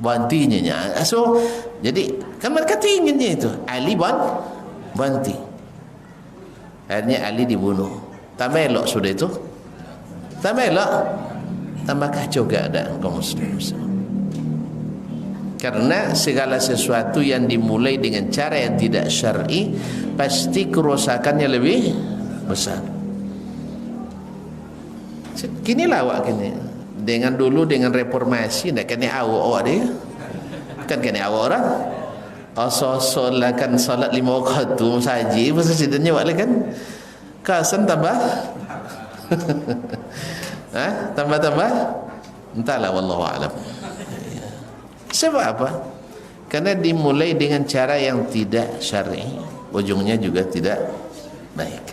bantinya. So jadi kan mereka inginnya itu Ali banti. Akhirnya Ali dibunuh. Tambah elok sudah itu. Tambah elok, tambah kacau keadaan kaum muslimin. Karena segala sesuatu yang dimulai dengan cara yang tidak syar'i pasti kerosakannya lebih besar. Kini lawak kini. Dengan dulu dengan reformasi nak kena awak dia. Kan kena awak orang. Asal-asalakan salat 5 waktu saji pasal sidanya wak kan. Kasan tambah. Tambah. Entahlah wallahu a'lam. Sebab apa? Karena dimulai dengan cara yang tidak syar'i, ujungnya juga tidak baik.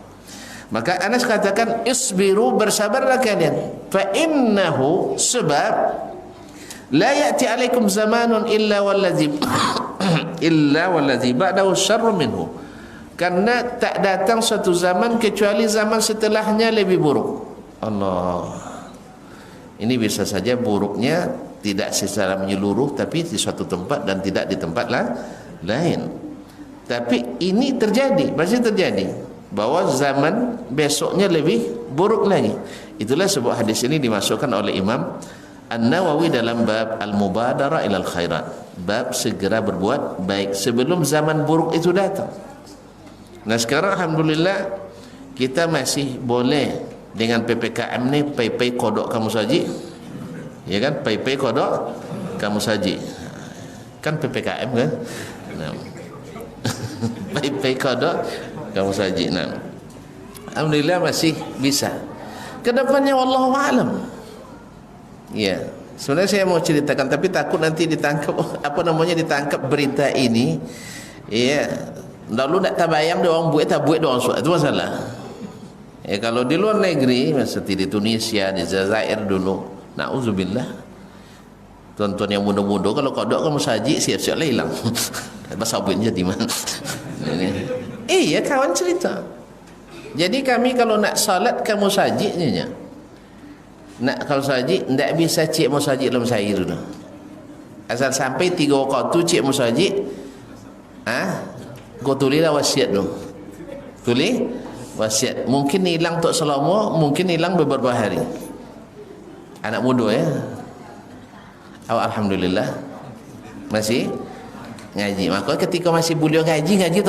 Maka Anas katakan isbiru, bersabarlah kalian. Fa innahu, sebab la ya'ti alaikum zamanun illa wallazi ba'dahu syarrun minhu. Karena tak datang suatu zaman kecuali zaman setelahnya lebih buruk. Allah. Ini bisa saja buruknya tidak secara menyeluruh, tapi di suatu tempat dan tidak di tempat lain. Tapi ini terjadi, pasti terjadi, bahwa zaman besoknya lebih buruk lagi. Itulah sebuah hadis ini dimasukkan oleh Imam An-Nawawi dalam bab Al-Mubadarah ilal Khairat, bab segera berbuat baik sebelum zaman buruk itu datang. Nah sekarang alhamdulillah kita masih boleh dengan PPKM ni pay kodok kamu saji. Ya kan, pay kodok kamu saji. Kan PPKM kan. Nah. Pay kodok kamu saji. Nah. Alhamdulillah masih bisa. Kedepannya wallahu a'lam. Ya, sebenarnya saya mau ceritakan tapi takut nanti ditangkap ditangkap berita ini. Ya, lalu nak tabayang dia orang buat tak buat dia orang suat. Itu masalah. Ya, kalau di luar negeri seperti di Tunisia, di Jazair dulu, na'udzubillah, tuan-tuan yang muda-muda kalau kodok kamu saji siap-siap lah hilang. Bahasa buat jadi mana. Iya kawan cerita. Jadi kami kalau nak salat kamu sajinya. Nak kalau saji tidak bisa cik mau saji dalam sair dulu. Asal sampai 3 waktu cik mau saji, kau tulislah wasiat dulu. Tulis wasiat. Mungkin hilang tak selama, mungkin hilang beberapa hari. Anak muda ya. Alhamdulillah masih ngaji. Maka ketika masih beliau ngaji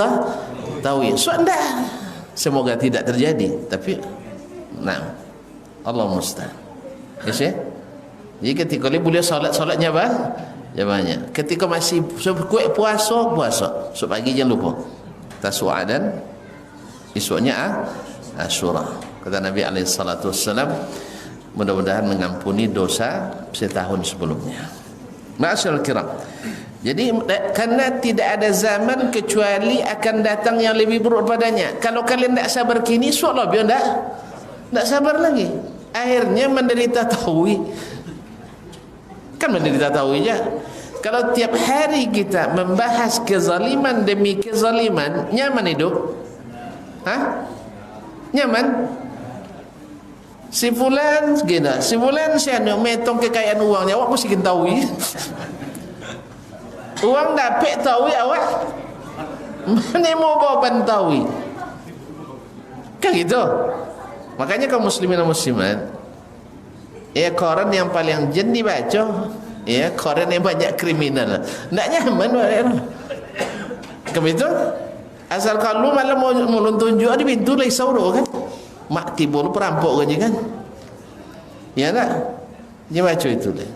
tahu ya. So enggak. Semoga tidak terjadi. Tapi Allah musta'an. Yes ya. Jadi ketika beliau solatnya banyak. Ketika masih kuat puasa. So pagi jangan lupa Tasu'a dan esoknya Asyura. Kata Nabi alaihi salatu wassalam, mudah-mudahan mengampuni dosa setahun sebelumnya. Ma'asyiral kiram, Jadi karena tidak ada zaman kecuali akan datang yang lebih buruk padanya. Kalau kalian tidak sabar kini, insya-Allah biar tidak sabar lagi. Akhirnya menderita tawi. Kan menderita tawi aja. Kalau tiap hari kita membahas kezaliman demi kezaliman, nyaman hidup? Hah? Nyaman? Si fulan segini, si fulan siapa metong kekayaan uangnya, awak mesti tahu. Uang dapat tahu awak mana mau bawa bantawi. Kan gitu. Makanya kaum muslimin dan muslimat, ya koran yang paling jen dibaca, ya koran yang banyak kriminal. Nak nyaman kan itu. Asal kalau malam mau tunjuk di pintu lagi sauro kan. Mak timbul perampok kan. Ya tak? Dia baca itu deh.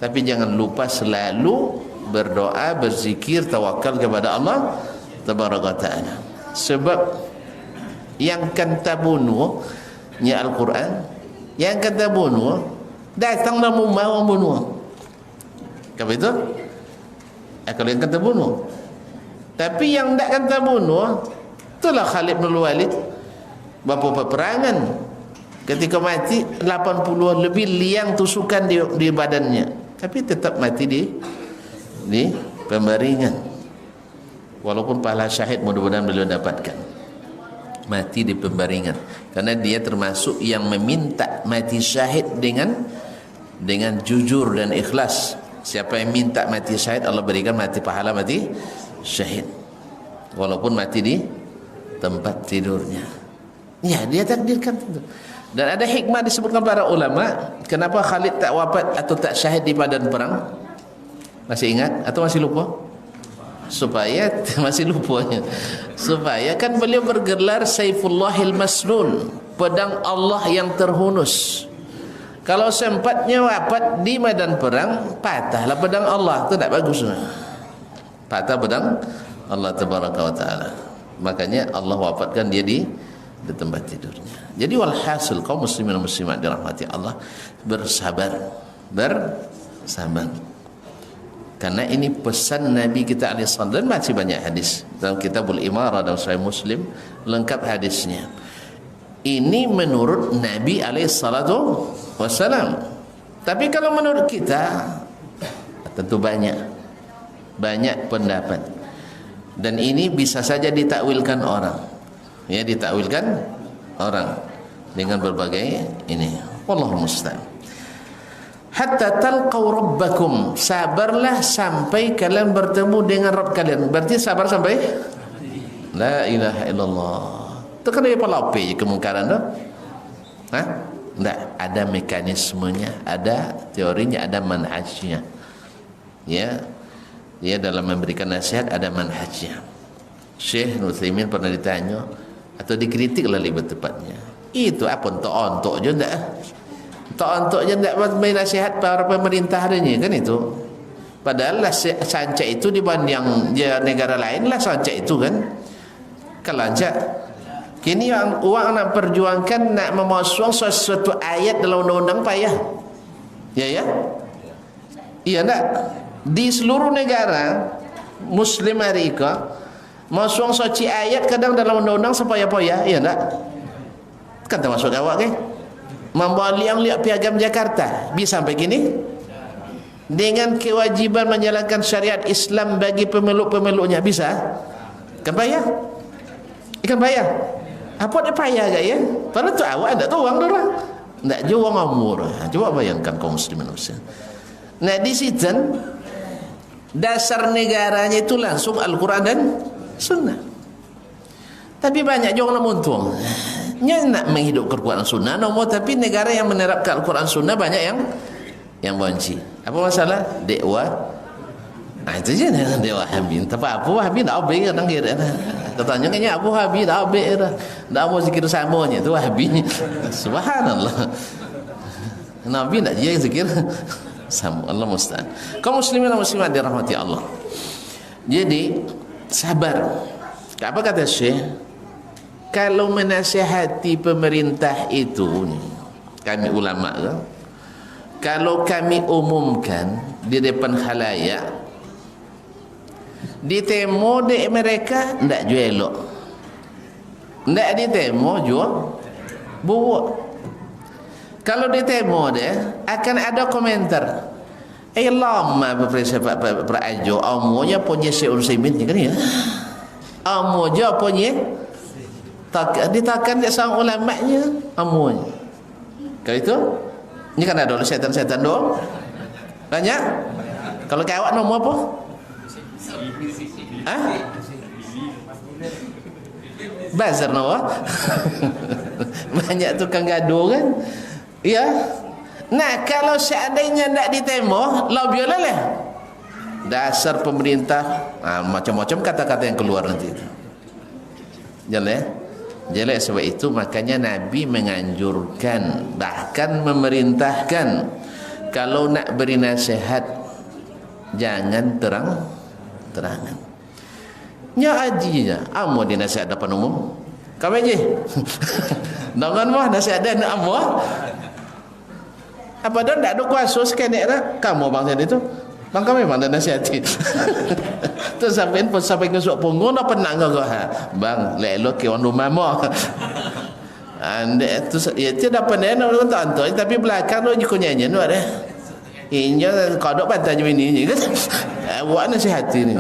Tapi jangan lupa selalu berdoa, berzikir, tawakal kepada Allah tabaraka taala. Sebab yang akan tabunuh nya Al-Quran, yang akan tabunuh datang dalam rumah orang bunuh. Apa itu? Kalau yang akan tabunuh. Tapi yang tidak akan tabunuh itulah Khalid bin Walid, bapa peperangan. Ketika mati 80 lebih liang tusukan di badannya, tapi tetap mati di pembaringan. Walaupun pahala syahid mudah-mudahan beliau dapatkan, mati di pembaringan, karena dia termasuk yang meminta mati syahid dengan jujur dan ikhlas. Siapa yang minta mati syahid, Allah berikan mati pahala mati syahid, walaupun mati di tempat tidurnya. Ya, dia takdirkan itu. Dan ada hikmah disebutkan para ulama, kenapa Khalid tak wafat atau tak syahid di medan perang? Masih ingat atau masih lupa? Supaya masih lupanya. Supaya kan beliau bergelar Saifullahil Masnun, pedang Allah yang terhunus. Kalau sempatnya wafat di medan perang, patahlah pedang Allah, itu tak bagus. Patah pedang Allah tabaraka wa taala. Makanya Allah wafatkan dia di tempat tidurnya. Jadi walhasil kaum muslimin dan muslimat dirahmati Allah, bersabar. Karena ini pesan Nabi kita alaihi salam, dan masih banyak hadis dalam Kitabul Imarah dan Sahih Muslim lengkap hadisnya. Ini menurut Nabi alaihi salatu wasalam. Tapi kalau menurut kita tentu banyak pendapat. Dan ini bisa saja ditakwilkan orang. Ya, ditakwilkan orang dengan berbagai ini. Wallahu musta'an. Hatta talqaw rabbakum, sabarlah sampai kalian bertemu dengan Rabb kalian. Berarti sabar sampai la ilaha illallah. Itu kan dia pelapi kemungkaran tu. Hah? Enggak, ada mekanismenya, ada teorinya, ada manhajnya. Ya. Dia dalam memberikan nasihat ada manhajnya. Syekh Nuthaimin pernah ditanya atau dikritik lah lebih tepatnya. Itu apa ontok je ndak? Ontok je ndak beri nasihat para pemerintah adanya kan itu. Padahal lah sancak itu dibanding negara lain lah sancak itu kan. Kelancak. Kini orang nak perjuangkan nak memasukkan sesuatu ayat dalam undang-undang payah. Ya. Iya ndak? Di seluruh negara Muslim Amerika masuk soci ayat kadang dalam undang-undang sepaya-paya, iya tak? Kan termasuk awak ke? Membawa liang-liang piagam Jakarta bisa sampai gini dengan kewajiban menjalankan syariat Islam bagi pemeluk-pemeluknya bisa? Kan payah? Ikan payah? Apa dia payah gak ya? Padahal tu awak tak tahu orang orang tak jauh orang umur. Coba bayangkan kaum muslimin muslim. Nah di situ dasar negaranya itu langsung Al-Quran dan Sunnah. Tapi banyak juga orang untung nak menghidupkan Al-Quran Sunnah, tapi negara yang menerapkan Al-Quran Sunnah banyak yang benci. Apa masalah? Dewa. Itu je Dewa Wahabi. Tapi apa Wahabi tak habis kadang kira. Katanya kayaknya apa Wahabi tak habis dah. Tak mau zikir samanya tu Wahabi. Subhanallah. Nabi tak je zikir sama. Allah musta'an. Kaum muslimin dan muslimat dirahmati Allah. Jadi sabar. Apa kata Syekh? Kalau menasihati pemerintah itu, kami ulama kan, kalau kami umumkan di depan khalayak, Ditemo di Amerika ndak jual elok, ndak ditemo jual buat. Kalau ditemo dia akan ada komentar, lama berpersifat berajo amonya punya Syekh Utsaimin kan ya, amoja punya tak ditakan dia sang ulamanya amonya. Kalau itu ini kan ada setan-setan doang banyak. Kalau kawak nama apa? Bazar nama. Banyak tukang gaduh kan. Ya. Nah, kalau seandainya tidak ditemo, lau biarlah lah. Dasar pemerintah, macam-macam kata-kata yang keluar nanti itu. Jelas? Jelas sebab itu makanya Nabi menganjurkan, bahkan memerintahkan, kalau nak beri nasihat jangan terang-terangan. Nya ajinya, amo di nasihat depan umum. Kami je. Dengan mah nasihat dan amo. Apa dah tak ada kuasa sekenek dah. Kamu bang tadi tu. Bang kami mana nasihati. Tu sampai ke suap punggung dah penang kau ha. Bang, lelo ke orang rumah mo. Ande tu ya tu dapat dia nak tonton tapi belakang tu je nyanyi tu ada. Inya kodok pantai je ini je kan. Awak nasihati ni.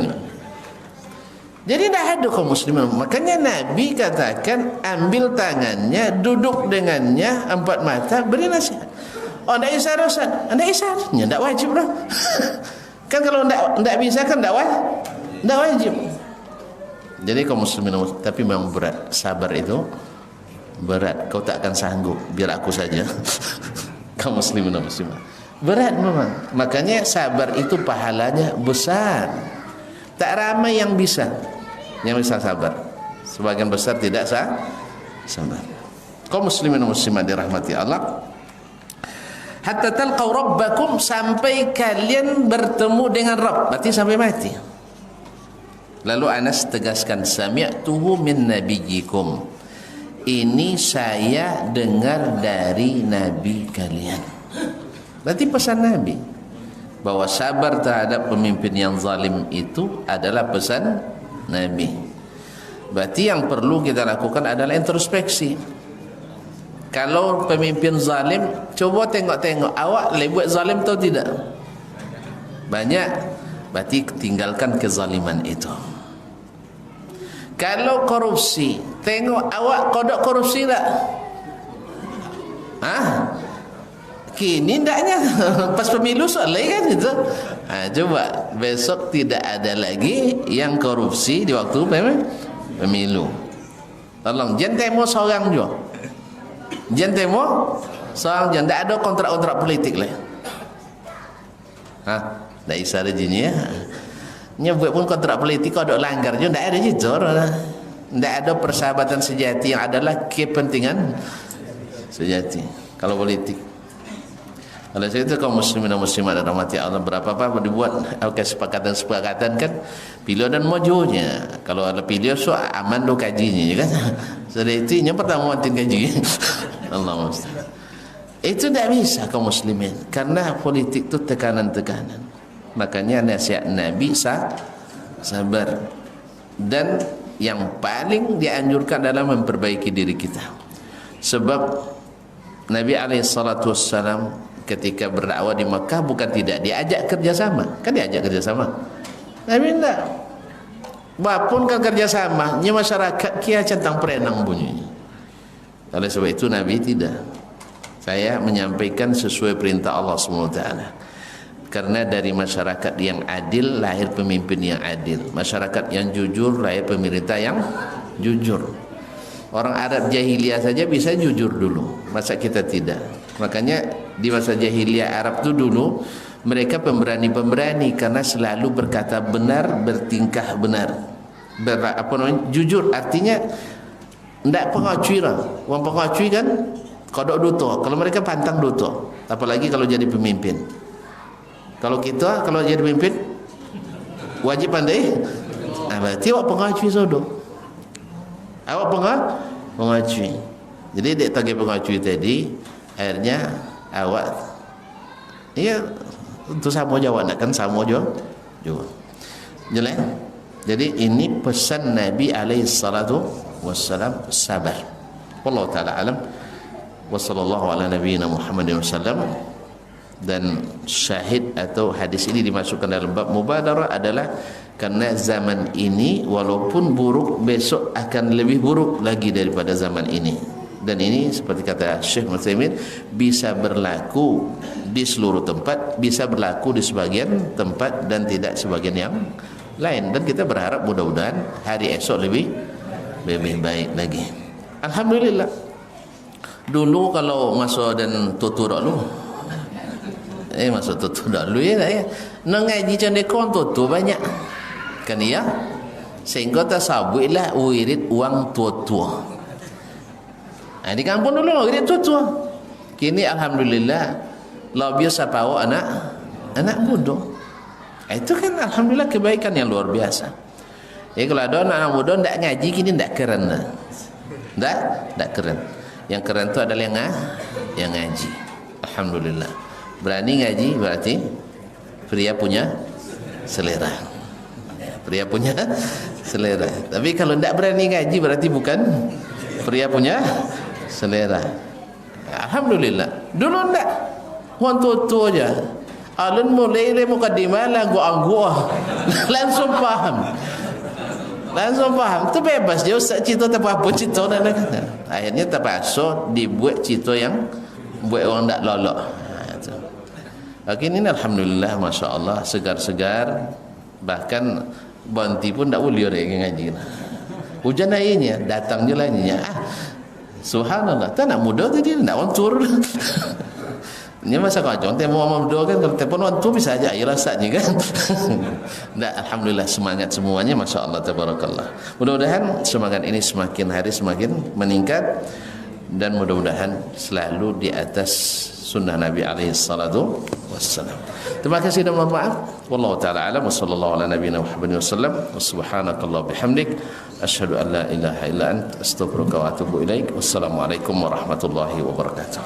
Jadi dah ada kaum muslimin. Makanya Nabi katakan ambil tangannya, duduk dengannya empat mata, beri nasihat. Oh, tidak isar Ustaz. Tidak isar. Ya, tidak wajib dah. Kan kalau tidak bisa kan tidak wajib. Jadi kaum muslimin, tapi memang berat. Sabar itu berat. Kau tak akan sanggup. Biar aku saja. Kaum muslimin dan muslimah. Berat memang. Makanya sabar itu pahalanya besar. Tak ramai yang bisa sabar. Sebagian besar tidak sabar. Kaum muslimin dan muslimah dirahmati Allah. Hatta talqaw rabbakum, sampai kalian bertemu dengan Rabb, berarti sampai mati. Lalu Anas tegaskan, sami'tuhu min nabiyyikum, ini saya dengar dari nabi kalian. Berarti pesan Nabi bahwa sabar terhadap pemimpin yang zalim itu adalah pesan Nabi. Berarti yang perlu kita lakukan adalah introspeksi. Kalau pemimpin zalim, coba tengok-tengok awak buat zalim atau tidak. Banyak, berarti tinggalkan kezaliman itu. Kalau korupsi, tengok awak kodok korupsi tak? Kini ndaknya pas pemilu soal kan itu. Coba besok tidak ada lagi yang korupsi di waktu pemilu. Tolong jangan temo seorang juga. Jangan temo seorang, jangan tak ada kontrak-kontrak politik lah. Tak isar jenis ya. Nyebut pun kontrak politik kau ada langgar juga, tak ada jujur. Tak ada persahabatan sejati yang adalah kepentingan sejati. Kalau politik. Oleh sebab itu kaum muslimin dan muslimat dan rahmati Allah, berapa-apa dibuat kesepakatan-sepakatan kan pilih dan majunya. Kalau ada pilih so aman do kajinya kan. Sudah itu yang pertama wantin kaji. Allah musta'an. Itu tidak bisa kaum muslimin karena politik itu tekanan-tekanan. Makanya nasihat Nabi sabar. Dan yang paling dianjurkan adalah memperbaiki diri kita. Sebab Nabi SAW ketika berdakwah di Mekah bukan tidak diajak kerjasama, kan diajak kerjasama. Nabi tidak. Walaupun kan kerjasama, nya masyarakat kia centang perenang bunyinya. Oleh sebab itu Nabi tidak. Saya menyampaikan sesuai perintah Allah SWT. Karena dari masyarakat yang adil lahir pemimpin yang adil. Masyarakat yang jujur lahir pemerintah yang jujur. Orang Arab jahiliyah saja bisa jujur dulu, masa kita tidak? Makanya di masa jahiliyah Arab itu dulu mereka pemberani-pemberani karena selalu berkata benar, bertingkah benar. Jujur artinya tidak pengacui lah. Orang pengacui kan kodok duto. Kalau mereka pantang duto, apalagi kalau jadi pemimpin. Kalau kita kalau jadi pemimpin wajib pandai. Berarti awak pengacui sodok. Awak pengacui. Jadi dia tagih pengacui tadi, akhirnya awak itu sama jawab, nak kan sama jawab. Jelas. Jadi ini pesan Nabi alaihi salatu wassalam, sabar. Wallahu taala alam. Wa sallallahu ala nabiyyina Muhammadin wasallam. Dan syahid atau hadis ini dimasukkan dalam bab mubadarah adalah karena zaman ini walaupun buruk, besok akan lebih buruk lagi daripada zaman ini. Dan ini seperti kata Syekh Utsaimin, bisa berlaku di seluruh tempat, bisa berlaku di sebagian tempat dan tidak sebagian yang lain. Dan kita berharap mudah-mudahan hari esok lebih baik lagi. Alhamdulillah. Dulu kalau masa dan tutur dulu, masa tutur dulu ya, nak ngaji cendekon tutur banyak kan ya, sehingga tasabuilah wirid uang tua-tua. Di kampung dulu wirid tua-tua. Kini alhamdulillah lah biasa bawa anak muda. Itu kan alhamdulillah kebaikan yang luar biasa. Ya, kalau ada anak muda tidak ngaji kini tidak keren. Tidak keren. Yang keren itu adalah yang ngaji. Alhamdulillah. Berani ngaji berarti pria punya selera. Pria punya selera. Tapi kalau tidak berani ngaji berarti bukan pria punya selera. Alhamdulillah. Dulu tidak. Orang tua aja. Alun mulai mukadimah lagu angguah. Langsung paham. Itu bebas dia ustaz cerita tak apa cerita dan akhirnya terpaksa dibuat cerita yang buat orang tak lolok. Kini alhamdulillah masya-Allah segar-segar, bahkan banti pun tak boleh orang ngaji. Hujan airnya datang je lainnya. Subhanallah, tak nak muda tadi nak orang turun. Ini masa kacau temu orang muda kan, kalau telefon orang tu bisa aja air rasanya kan. Nah, alhamdulillah semangat semuanya masya-Allah tabarakallah. Mudah-mudahan semangat ini semakin hari semakin meningkat dan mudah-mudahan selalu di atas sunnah Nabi alaihi salatu wassalam. Terima kasih dan mohon maaf. Wallahu taala alam wa sallallahu ala nabiyyina Muhammadin wasallam. Subhanakallah bihamdik asyhadu an la ilaha illa anta astaghfiruka wa atubu ilaik. Wassalamualaikum warahmatullahi wabarakatuh.